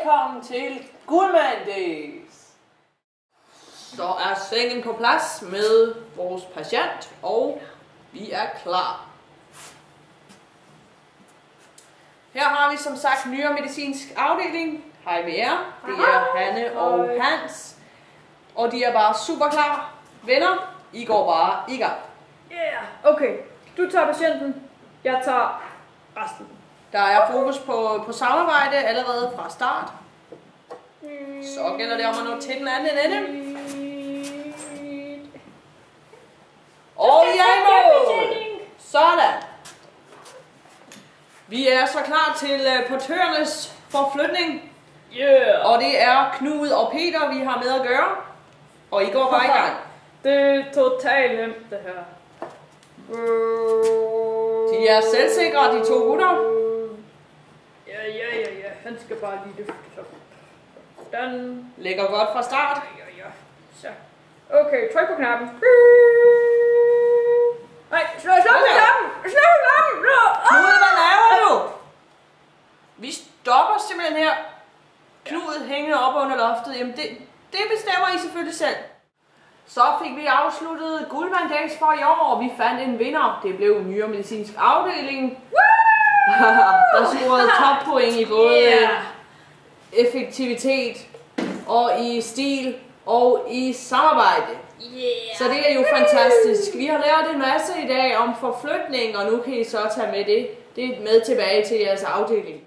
velkommen til Guldmand Days. Så er sengen på plads med vores patient, og vi er klar. Her har vi som sagt nyere medicinsk afdeling. Hej med jer. Det er Hanne og Hans. Og de er bare super klar. Venner, I går bare i gang. Yeah, okay. Du tager patienten, jeg tager resten. Der er fokus på samarbejde allerede fra start. Så gælder det om at nå til den anden ende. Og i mål! Sådan. Vi er så klar til portørernes forflytning. Yeah. Og det er Knud og Peter, vi har med at gøre. Og I går bare i gang. Det er totalt nemt, det her. De er selvsikre, de to gutter. Ja. Han skal bare lige løfte sig. Sådan. Ligger godt fra start. Ja. Så. Okay, tryk på knappen. Nej, slå på knappen! Slå på knappen! Knud, hvad laver du? Vi stopper simpelthen her. Knud hænger op under loftet. Jamen det bestemmer I selvfølgelig selv. Så fik vi afsluttet Guldmand Days for i år, og vi fandt en vinder. Det blev nyere medicinsk afdeling. Der scorede toppoint i både effektivitet og i stil og i samarbejde. Så det er jo fantastisk. Vi har lært en masse i dag om forflytning, og nu kan I så tage med det med tilbage til jeres afdeling.